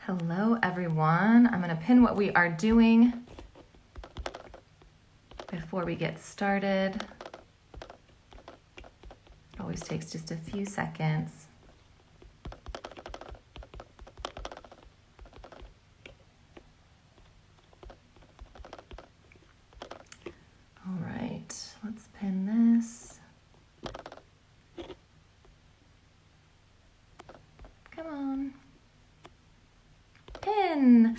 Hello everyone. I'm going to pin what we are doing before we get started. It always takes just a few seconds. All right, let's pin this. Come on. Pin.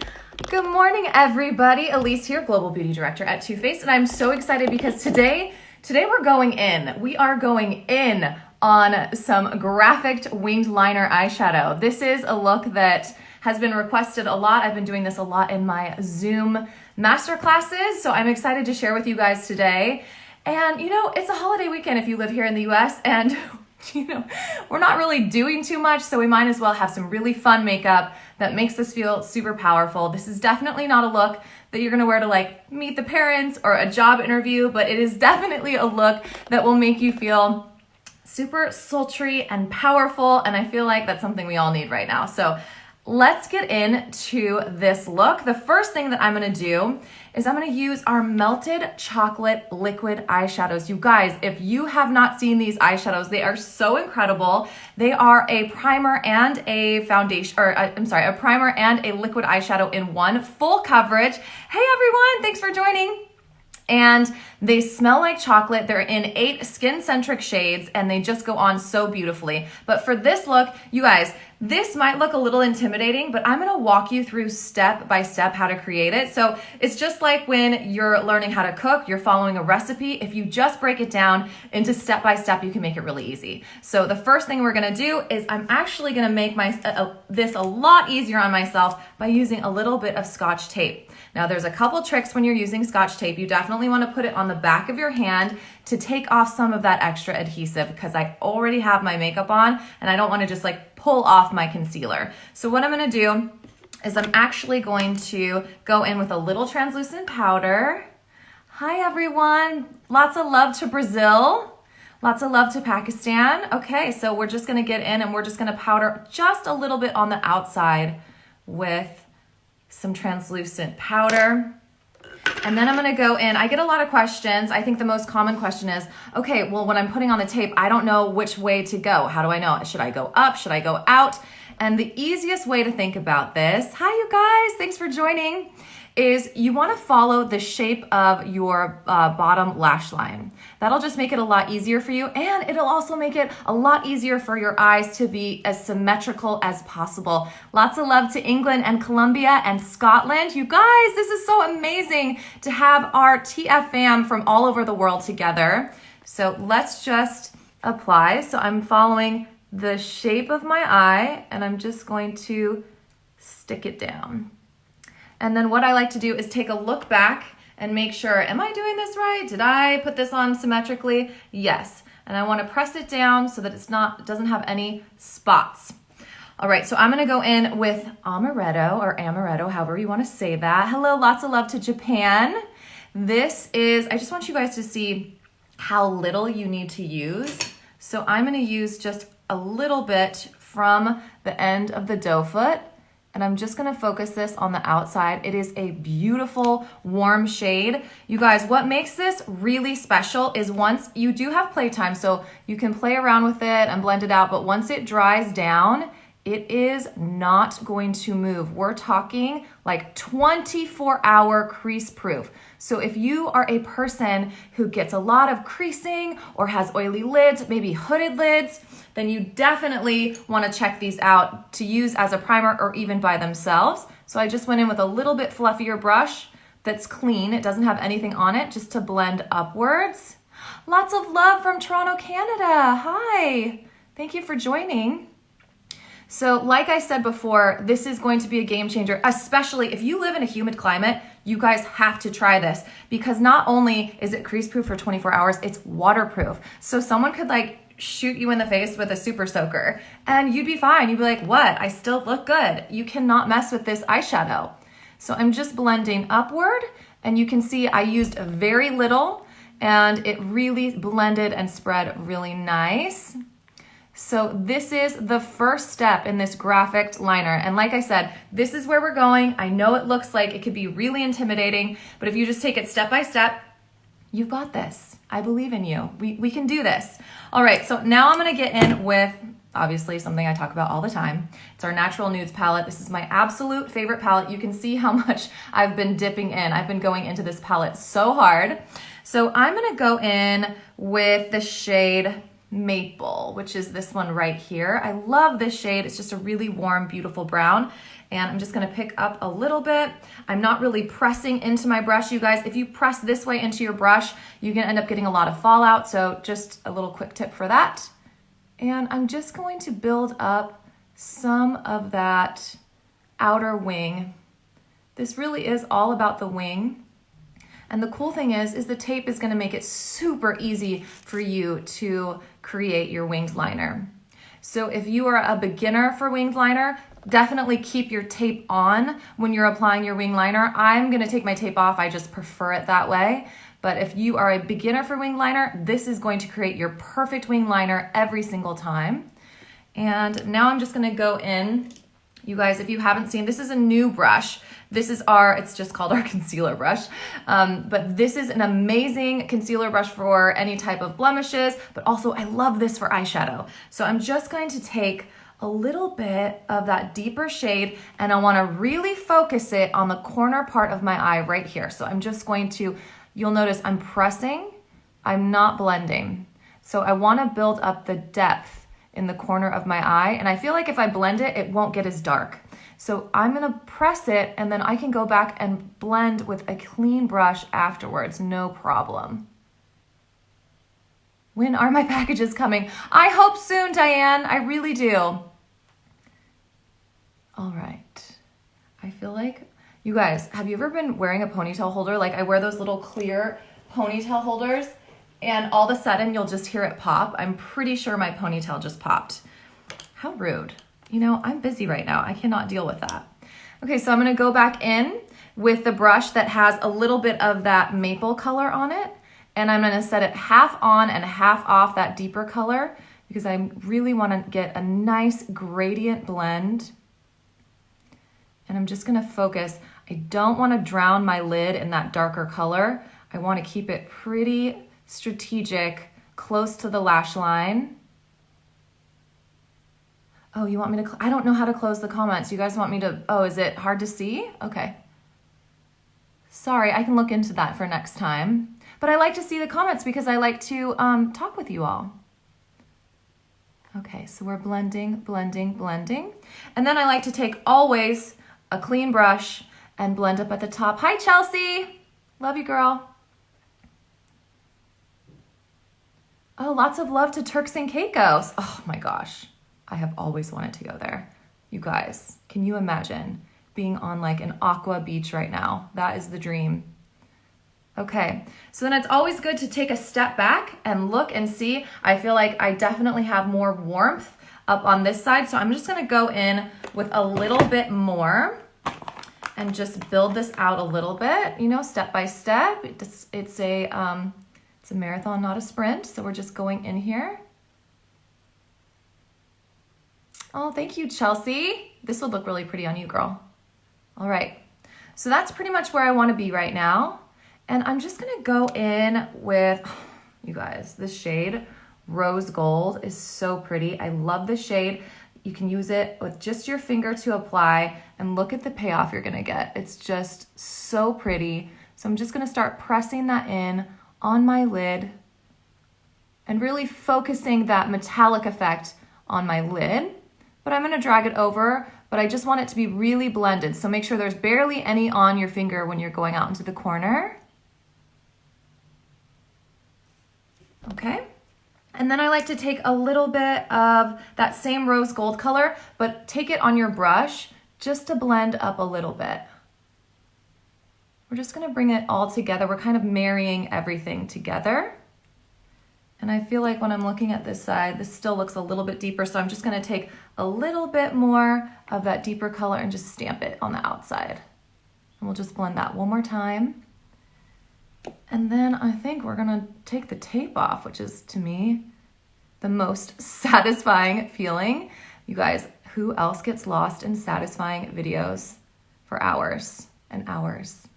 Good morning, everybody. Elise here, Global Beauty Director at Too Faced, and I'm so excited because today we're going in. We are going in on some graphic winged liner eyeshadow. This is a look that has been requested a lot. I've been doing this a lot in my Zoom masterclasses, so I'm excited to share with you guys today. And you know, it's a holiday weekend if you live here in the US, and you know, we're not really doing too much, so we might as well have some really fun makeup that makes us feel super powerful. This is definitely not a look that you're gonna wear to like meet the parents or a job interview, but it is definitely a look that will make you feel super sultry and powerful, and I feel like that's something we all need right now. So let's get into this look. The first thing that I'm gonna do is I'm gonna use our melted chocolate liquid eyeshadows. You guys, if you have not seen these eyeshadows, they are so incredible. They are a primer and a foundation, or a primer and a liquid eyeshadow in one, full coverage. Hey everyone, thanks for joining. And they smell like chocolate. They're in 8 skin-centric shades, and they just go on so beautifully. But for this look, you guys, this might look a little intimidating, but I'm gonna walk you through step by step how to create it. So it's just like when you're learning how to cook, you're following a recipe. If you just break it down into step by step, you can make it really easy. So the first thing we're gonna do is I'm actually gonna make this a lot easier on myself by using a little bit of Scotch tape. Now there's a couple tricks when you're using Scotch tape. You definitely want to put it on the back of your hand to take off some of that extra adhesive, because I already have my makeup on and I don't want to just like pull off my concealer. So what I'm going to do is I'm actually going to go in with a little translucent powder. Hi everyone. Lots of love to Brazil. Lots of love to Pakistan. Okay, so we're just going to get in and we're just going to powder just a little bit on the outside with some translucent powder. And then I'm gonna go in. I get a lot of questions. I think the most common question is, okay, well, when I'm putting on the tape, I don't know which way to go. How do I know? Should I go up? Should I go out? And the easiest way to think about this, hi you guys, thanks for joining, is you wanna follow the shape of your bottom lash line. That'll just make it a lot easier for you, and it'll also make it a lot easier for your eyes to be as symmetrical as possible. Lots of love to England and Colombia and Scotland. You guys, this is so amazing to have our TF fam from all over the world together. So let's just apply. So I'm following the shape of my eye, and I'm just going to stick it down. And then what I like to do is take a look back and make sure, am I doing this right? Did I put this on symmetrically? Yes. And I want to press it down so that it doesn't have any spots. All right, so I'm going to go in with amaretto, however you want to say that. Hello, lots of love to Japan. I just want you guys to see how little you need to use. So I'm going to use just a little bit from the end of the doe foot. And I'm just gonna focus this on the outside. It is a beautiful, warm shade. You guys, what makes this really special is once you do have playtime, so you can play around with it and blend it out, but once it dries down, it is not going to move. We're talking like 24-hour crease proof. So if you are a person who gets a lot of creasing or has oily lids, maybe hooded lids, then you definitely want to check these out to use as a primer or even by themselves. So I just went in with a little bit fluffier brush that's clean. It doesn't have anything on it, just to blend upwards. Lots of love from Toronto, Canada. Hi, thank you for joining. So like I said before, this is going to be a game changer, especially if you live in a humid climate. You guys have to try this, because not only is it crease proof for 24 hours, it's waterproof. So someone could like shoot you in the face with a super soaker and you'd be fine. You'd be like, what? I still look good. You cannot mess with this eyeshadow. So I'm just blending upward, and you can see I used very little and it really blended and spread really nice. So this is the first step in this graphic liner. And like I said, this is where we're going. I know it looks like it could be really intimidating, but if you just take it step by step, you've got this. I believe in you. We can do this. All right, so now I'm gonna get in with, obviously, something I talk about all the time. It's our Natural Nudes palette. This is my absolute favorite palette. You can see how much I've been dipping in. I've been going into this palette so hard. So I'm gonna go in with the shade Maple, which is this one right here. I love this shade. It's just a really warm, beautiful brown. And I'm just gonna pick up a little bit. I'm not really pressing into my brush, you guys. If you press this way into your brush, you can end up getting a lot of fallout. So just a little quick tip for that. And I'm just going to build up some of that outer wing. This really is all about the wing. And the cool thing is the tape is gonna make it super easy for you to create your winged liner. So if you are a beginner for winged liner, definitely keep your tape on when you're applying your wing liner. I'm gonna take my tape off, I just prefer it that way. But if you are a beginner for wing liner, this is going to create your perfect wing liner every single time. And now I'm just gonna go in. You guys, if you haven't seen, this is a new brush. This is it's just called our concealer brush. But this is an amazing concealer brush for any type of blemishes, but also I love this for eyeshadow. So I'm just going to take a little bit of that deeper shade and I wanna really focus it on the corner part of my eye right here. So I'm just going to, you'll notice I'm pressing, I'm not blending. So I wanna build up the depth in the corner of my eye. And I feel like if I blend it, it won't get as dark. So I'm gonna press it and then I can go back and blend with a clean brush afterwards, no problem. When are my packages coming? I hope soon, Diane, I really do. All right, I feel like, you guys, have you ever been wearing a ponytail holder? Like I wear those little clear ponytail holders and all of a sudden you'll just hear it pop. I'm pretty sure my ponytail just popped. How rude. You know, I'm busy right now. I cannot deal with that. Okay, so I'm gonna go back in with the brush that has a little bit of that maple color on it. And I'm gonna set it half on and half off that deeper color because I really wanna get a nice gradient blend. And I'm just gonna focus. I don't wanna drown my lid in that darker color. I wanna keep it pretty strategic, close to the lash line. Oh, you want me to, I don't know how to close the comments. You guys want me to, oh, is it hard to see? Okay. Sorry, I can look into that for next time. But I like to see the comments because I like to talk with you all. Okay, so we're blending, blending, blending. And then I like to take always a clean brush and blend up at the top. Hi, Chelsea. Love you, girl. Oh, lots of love to Turks and Caicos. Oh my gosh, I have always wanted to go there. You guys, can you imagine being on like an aqua beach right now? That is the dream. Okay, so then it's always good to take a step back and look and see. I feel like I definitely have more warmth up on this side, so I'm just gonna go in with a little bit more and just build this out a little bit, you know, step by step. It's a marathon, not a sprint, so we're just going in here. Oh, thank you, Chelsea. This would look really pretty on you, girl. All right, so that's pretty much where I wanna be right now. And I'm just gonna go in with, you guys, this shade, Rose Gold, is so pretty. I love the shade. You can use it with just your finger to apply and look at the payoff you're gonna get. It's just so pretty. So I'm just gonna start pressing that in on my lid and really focusing that metallic effect on my lid. But I'm gonna drag it over, but I just want it to be really blended. So make sure there's barely any on your finger when you're going out into the corner. Okay, and then I like to take a little bit of that same rose gold color, but take it on your brush just to blend up a little bit. We're just gonna bring it all together. We're kind of marrying everything together. And I feel like when I'm looking at this side, this still looks a little bit deeper, so I'm just gonna take a little bit more of that deeper color and just stamp it on the outside. And we'll just blend that one more time. And then I think we're gonna take the tape off, which is, to me, the most satisfying feeling. You guys, who else gets lost in satisfying videos for hours and hours?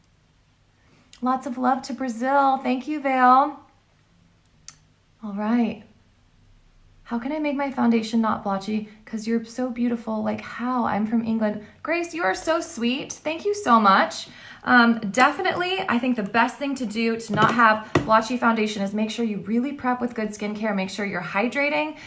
Lots of love to Brazil. Thank you, Vale. All right. How can I make my foundation not blotchy? Because you're so beautiful. Like how? I'm from England. Grace, you are so sweet. Thank you so much. Definitely, I think the best thing to do to not have blotchy foundation is make sure you really prep with good skincare. Make sure you're hydrating,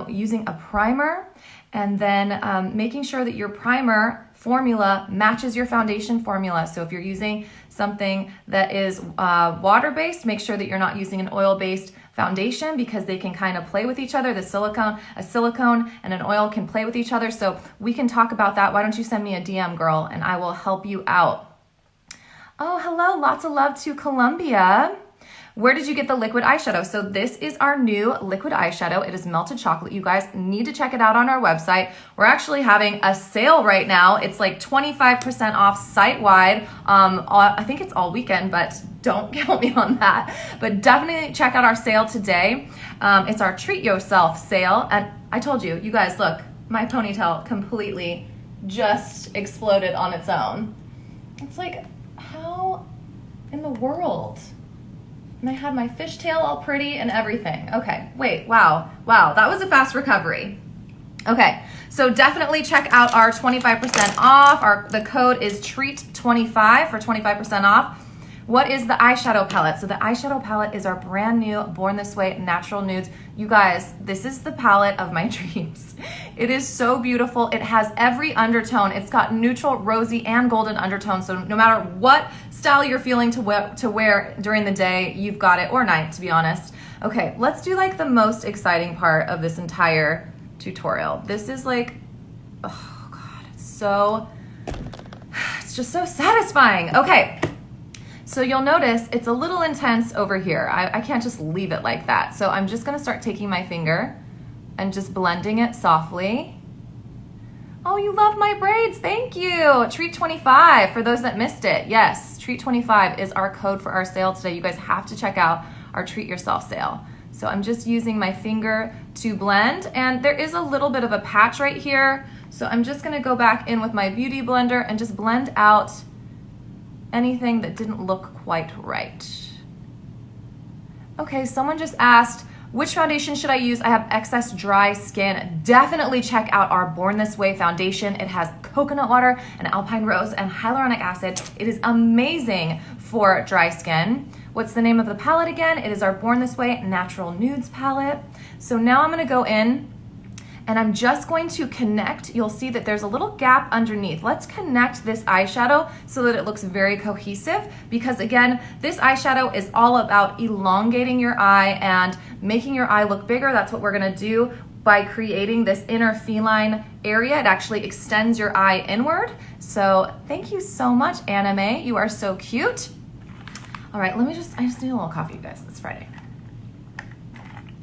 using a primer, and then making sure that your primer formula matches your foundation formula. So if you're using something that is water-based, make sure that you're not using an oil-based foundation because they can kind of play with each other. A silicone and an oil can play with each other. So we can talk about that. Why don't you send me a DM, girl, and I will help you out. Oh, hello. Lots of love to Colombia. Where did you get the liquid eyeshadow? So this is our new liquid eyeshadow. It is melted chocolate. You guys need to check it out on our website. We're actually having a sale right now. It's like 25% off site-wide. I think it's all weekend, but don't count me on that. But definitely check out our sale today. It's our Treat Yourself sale. And I told you, you guys, look, my ponytail completely just exploded on its own. It's like, how in the world? And I had my fishtail all pretty and everything. Okay, wait, wow, that was a fast recovery. Okay, so definitely check out our 25% off. The code is TREAT25 for 25% off. What is the eyeshadow palette? So the eyeshadow palette is our brand new Born This Way Natural Nudes. You guys, this is the palette of my dreams. It is so beautiful. It has every undertone. It's got neutral, rosy, and golden undertones. So no matter what style you're feeling to wear during the day, you've got it, or night, to be honest. Okay, let's do like the most exciting part of this entire tutorial. This is like, oh God, it's just so satisfying. Okay. So you'll notice it's a little intense over here. I can't just leave it like that. So I'm just gonna start taking my finger and just blending it softly. Oh, you love my braids, thank you. Treat25, for those that missed it. Yes, Treat25 is our code for our sale today. You guys have to check out our Treat Yourself sale. So I'm just using my finger to blend, and there is a little bit of a patch right here. So I'm just gonna go back in with my Beauty Blender and just blend out anything that didn't look quite right. Okay, someone just asked, which foundation should I use? I have excess dry skin. Definitely check out our Born This Way foundation. It has coconut water and alpine rose and hyaluronic acid. It is amazing for dry skin. What's the name of the palette again? It is our Born This Way Natural Nudes palette. So now I'm gonna go in and I'm just going to connect. You'll see that there's a little gap underneath. Let's connect this eyeshadow so that it looks very cohesive, because again, this eyeshadow is all about elongating your eye and making your eye look bigger. That's what we're gonna do by creating this inner feline area. It actually extends your eye inward. So thank you so much, Anime. You are so cute. All right, I just need a little coffee, you guys. It's Friday.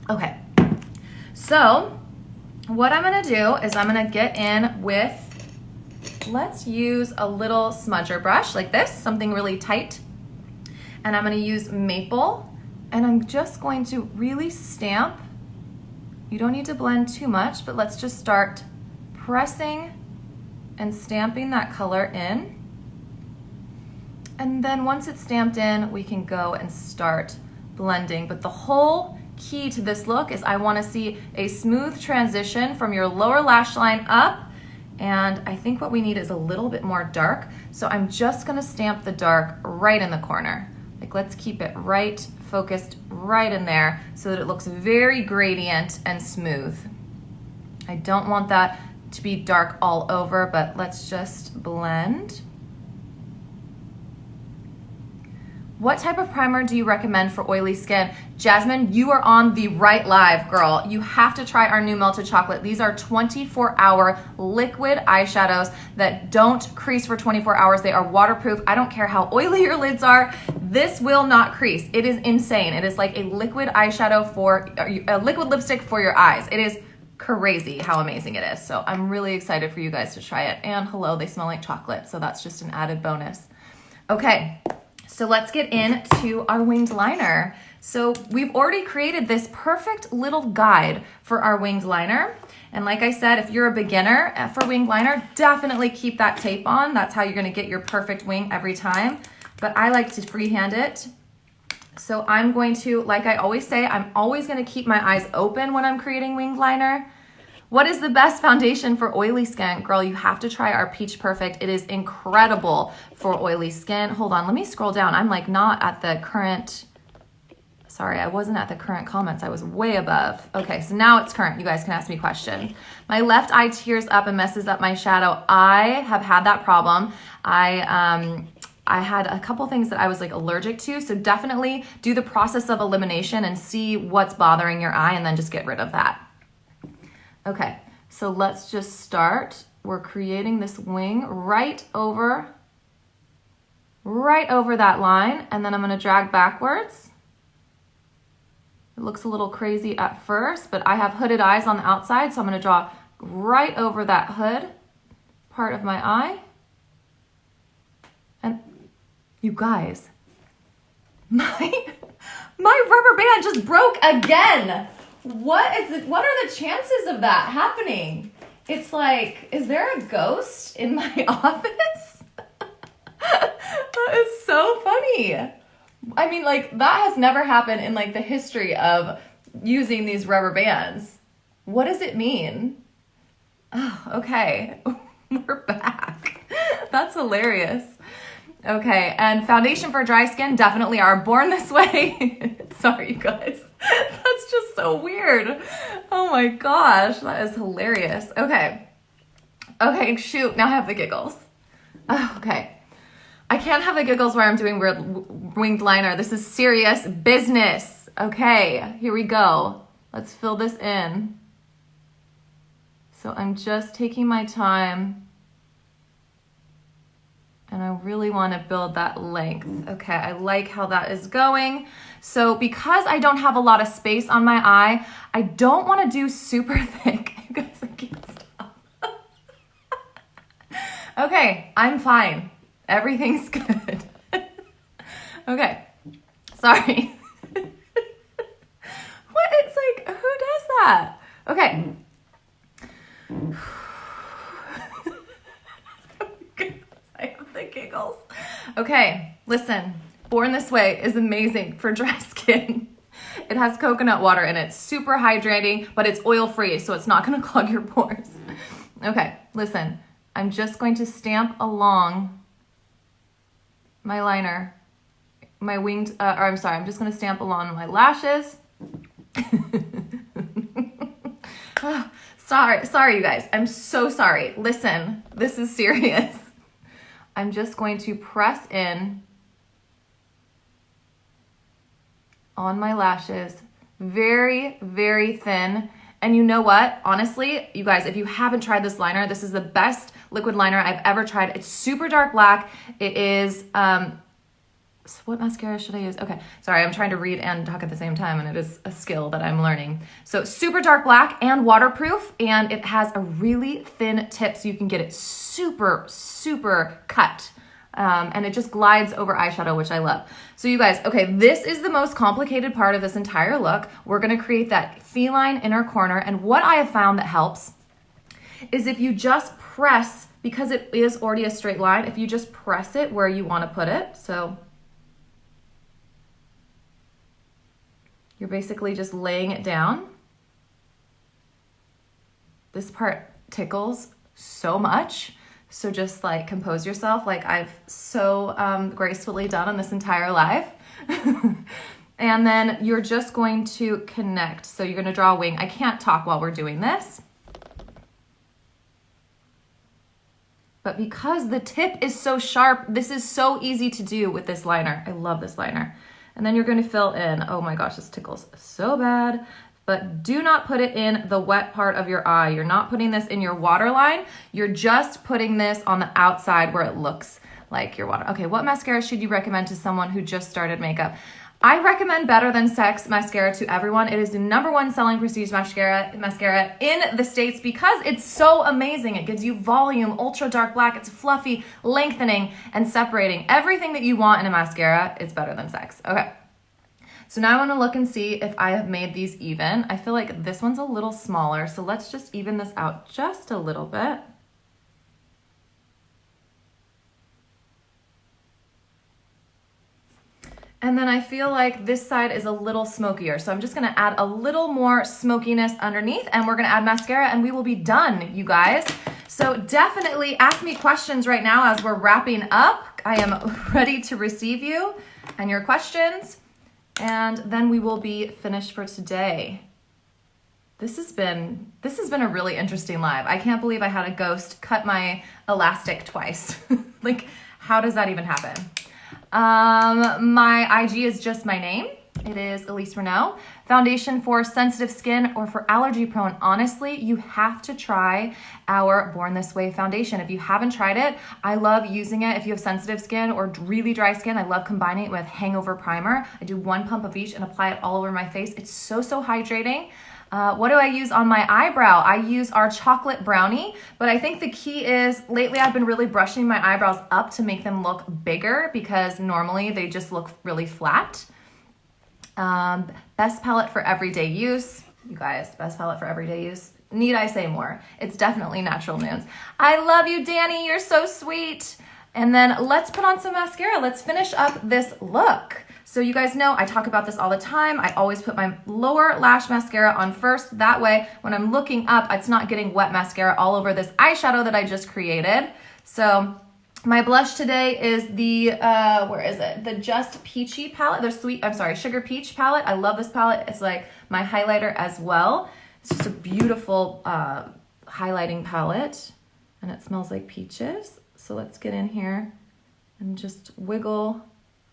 Okay, so what I'm gonna do is I'm gonna get in with, let's use a little smudger brush like this, something really tight. And I'm gonna use Maple, and I'm just going to really stamp. You don't need to blend too much, but let's just start pressing and stamping that color in. And then once it's stamped in, we can go and start blending. But the whole key to this look is I want to see a smooth transition from your lower lash line up, and I think what we need is a little bit more dark. So I'm just going to stamp the dark right in the corner. Like, let's keep it right focused right in there so that it looks very gradient and smooth. I don't want that to be dark all over, but let's just blend. What type of primer do you recommend for oily skin? Jasmine, you are on the right live, girl. You have to try our new melted chocolate. These are 24-hour liquid eyeshadows that don't crease for 24 hours. They are waterproof. I don't care how oily your lids are. This will not crease. It is insane. It is like a liquid eyeshadow for a liquid lipstick for your eyes. It is crazy how amazing it is. So I'm really excited for you guys to try it. And hello, they smell like chocolate. So that's just an added bonus. Okay. So let's get into our winged liner. So we've already created this perfect little guide for our winged liner. And like I said, if you're a beginner for winged liner, definitely keep that tape on. That's how you're gonna get your perfect wing every time. But I like to freehand it. So I'm going to, like I always say, I'm always gonna keep my eyes open when I'm creating winged liner. What is the best foundation for oily skin? Girl, you have to try our Peach Perfect. It is incredible for oily skin. Hold on, let me scroll down. I'm like not at the current, sorry, I wasn't at the current comments. I was way above. Okay, so now it's current. You guys can ask me questions. My left eye tears up and messes up my shadow. I have had that problem. I had a couple things that I was like allergic to, so definitely do the process of elimination and see what's bothering your eye and then just get rid of that. Okay, so let's just start. We're creating this wing right over that line, and then I'm gonna drag backwards. It looks a little crazy at first, but I have hooded eyes on the outside, so I'm gonna draw right over that hood part of my eye. And you guys, my rubber band just broke again. What are the chances of that happening? It's like, is there a ghost in my office? That is so funny. I mean, like, that has never happened in like the history of using these rubber bands. What does it mean? Oh, okay. We're back. That's hilarious. Okay, and foundation for dry skin, definitely are Born This Way. Sorry, you guys. That's just so weird. Oh my gosh, that is hilarious. Okay, shoot, now I have the giggles. Oh, okay. I can't have the giggles where I'm doing winged liner. This is serious business. Okay, here we go. Let's fill this in. So I'm just taking my time. And I really want to build that length. Okay, I like how that is going. So because I don't have a lot of space on my eye, I don't want to do super thick. You guys, I can't stop. Okay, I'm fine. Everything's good. Okay, sorry. What? It's like, who does that? Okay. The giggles. Okay, listen. Born This Way is amazing for dry skin. It has coconut water in it. Super hydrating, but it's oil-free, so it's not going to clog your pores. Okay, listen. I'm just going to stamp along my liner, my winged, I'm just going to stamp along my lashes. Sorry, you guys. I'm so sorry. Listen, this is serious. I'm just going to press in on my lashes, very, very thin. And you know what? Honestly, you guys, if you haven't tried this liner, this is the best liquid liner I've ever tried. It's super dark black. It is, so what mascara should I use? Okay, sorry, I'm trying to read and talk at the same time, and it is a skill that I'm learning. So super dark black and waterproof, and it has a really thin tip so you can get it super, super cut. And it just glides over eyeshadow, which I love. So you guys, okay, this is the most complicated part of this entire look. We're gonna create that feline inner corner, and what I have found that helps is if you just press, because it is already a straight line, if you just press it where you wanna put it, so you're basically just laying it down. This part tickles so much. So just like compose yourself, like I've so gracefully done on this entire life. And then you're just going to connect. So you're gonna draw a wing. I can't talk while we're doing this. But because the tip is so sharp, this is so easy to do with this liner. I love this liner. And then you're gonna fill in, oh my gosh, this tickles so bad. But do not put it in the wet part of your eye. You're not putting this in your waterline. You're just putting this on the outside where it looks like your water. Okay, what mascara should you recommend to someone who just started makeup? I recommend Better Than Sex mascara to everyone. It is the #1 selling prestige mascara in the States because it's so amazing. It gives you volume, ultra dark black, it's fluffy, lengthening, and separating. Everything that you want in a mascara is Better Than Sex. Okay. So now I want to look and see if I have made these even. I feel like this one's a little smaller, so let's just even this out just a little bit. And then I feel like this side is a little smokier. So I'm just gonna add a little more smokiness underneath, and we're gonna add mascara and we will be done, you guys. So definitely ask me questions right now as we're wrapping up. I am ready to receive you and your questions, and then we will be finished for today. This has been a really interesting live. I can't believe I had a ghost cut my elastic twice. Like, how does that even happen? My IG is just my name. It is Elise Renaud. Foundation for sensitive skin or for allergy prone. Honestly, you have to try our Born This Way foundation. If you haven't tried it, I love using it. If you have sensitive skin or really dry skin, I love combining it with Hangover Primer. I do 1 pump of each and apply it all over my face. It's so hydrating. What do I use on my eyebrow? I use our chocolate brownie, but I think the key is lately I've been really brushing my eyebrows up to make them look bigger because normally they just look really flat. Best palette for everyday use. You guys, best palette for everyday use. Need I say more? It's definitely Natural Nudes. I love you, Danny. You're so sweet. And then let's put on some mascara. Let's finish up this look. So you guys know I talk about this all the time. I always put my lower lash mascara on first. That way, when I'm looking up, it's not getting wet mascara all over this eyeshadow that I just created. So my blush today is the, where is it? The Just Peachy palette, the Sugar Peach palette. I love this palette. It's like my highlighter as well. It's just a beautiful highlighting palette, and it smells like peaches. So let's get in here and just wiggle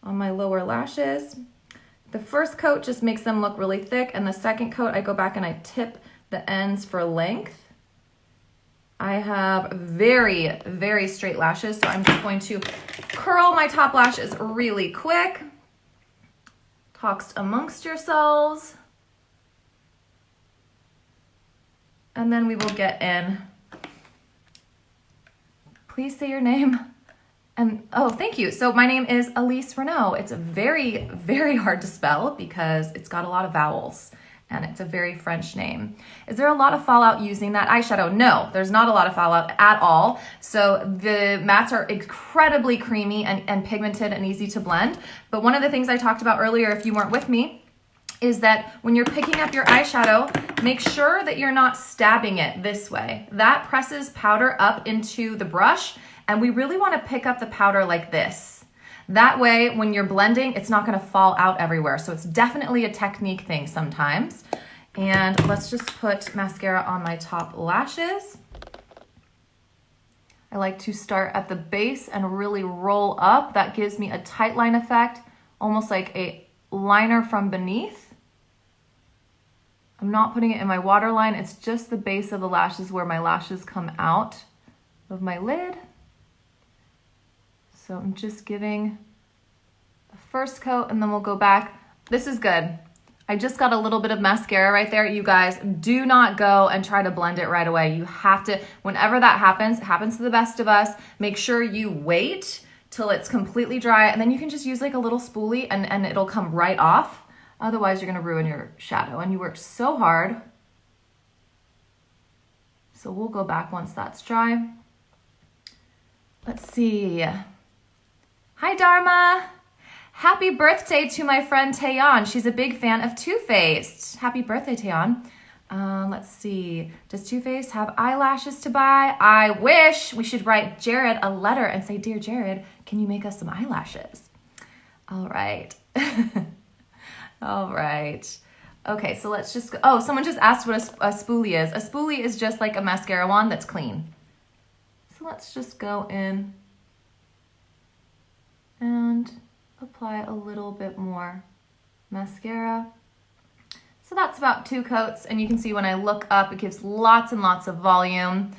on my lower lashes. The first coat just makes them look really thick, and the second coat I go back and I tip the ends for length. I have very straight lashes, so I'm just going to curl my top lashes really quick. Talks amongst yourselves. And then we will get in. Please say your name. And oh, thank you. So my name is Elise Renaud. It's very hard to spell because it's got a lot of vowels and it's a very French name. Is there a lot of fallout using that eyeshadow? No, there's not a lot of fallout at all. So the mattes are incredibly creamy and pigmented and easy to blend. But one of the things I talked about earlier, if you weren't with me, is that when you're picking up your eyeshadow, make sure that you're not stabbing it this way. That presses powder up into the brush, and we really want to pick up the powder like this. That way, when you're blending, it's not going to fall out everywhere. So it's definitely a technique thing sometimes. And let's just put mascara on my top lashes. I like to start at the base and really roll up. That gives me a tight line effect, almost like a liner from beneath. I'm not putting it in my waterline. It's just the base of the lashes where my lashes come out of my lid. So I'm just giving the first coat and then we'll go back. This is good. I just got a little bit of mascara right there. You guys, do not go and try to blend it right away. You have to, whenever that happens, it happens to the best of us, make sure you wait till it's completely dry, and then you can just use like a little spoolie and it'll come right off. Otherwise, you're gonna ruin your shadow, and you worked so hard. So we'll go back once that's dry. Let's see. Hi, Dharma. Happy birthday to my friend Taeyeon. She's a big fan of Too Faced. Happy birthday, Taeyeon. Let's see. Does Too Faced have eyelashes to buy? I wish. We should write Jared a letter and say, Dear Jared, can you make us some eyelashes? All right. All right. Okay, so let's just go. Oh, someone just asked what a spoolie is. A spoolie is just like a mascara wand that's clean. So let's just go in and apply a little bit more mascara. So that's about 2 coats, and you can see when I look up, it gives lots and lots of volume.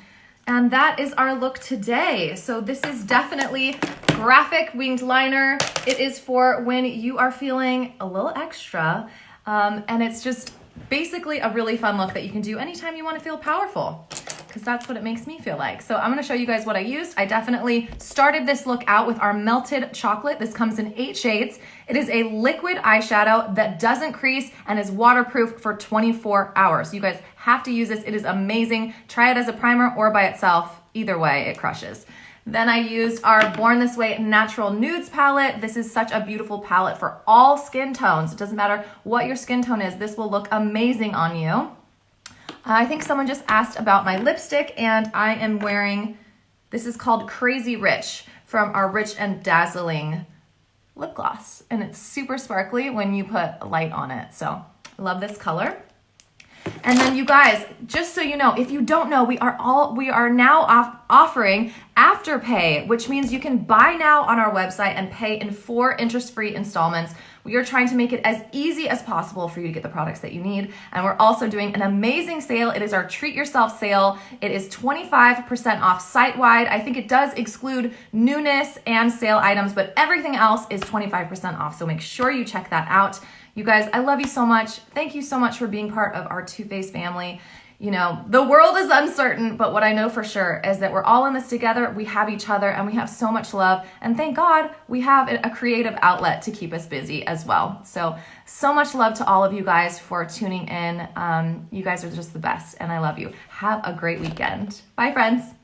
And that is our look today. So this is definitely graphic winged liner. It is for when you are feeling a little extra. And it's just basically a really fun look that you can do anytime you want to feel powerful, because that's what it makes me feel like. So I'm going to show you guys what I used. I definitely started this look out with our Melted Chocolate. This comes in 8 shades. It is a liquid eyeshadow that doesn't crease and is waterproof for 24 hours. You guys have to use this. It is amazing. Try it as a primer or by itself. Either way, it crushes. Then I used our Born This Way Natural Nudes palette. This is such a beautiful palette for all skin tones. It doesn't matter what your skin tone is. This will look amazing on you. I think someone just asked about my lipstick, and I am wearing, this is called Crazy Rich from our Rich and Dazzling lip gloss. And it's super sparkly when you put light on it. So I love this color. And then you guys, just so you know, if you don't know, we are now offering Afterpay, which means you can buy now on our website and pay in 4 interest-free installments. We are trying to make it as easy as possible for you to get the products that you need. And we're also doing an amazing sale. It is our Treat Yourself sale. It is 25% off site-wide. I think it does exclude newness and sale items, but everything else is 25% off. So make sure you check that out. You guys, I love you so much. Thank you so much for being part of our Too Faced family. You know, the world is uncertain, but what I know for sure is that we're all in this together. We have each other and we have so much love. And thank God we have a creative outlet to keep us busy as well. So much love to all of you guys for tuning in. You guys are just the best and I love you. Have a great weekend. Bye, friends.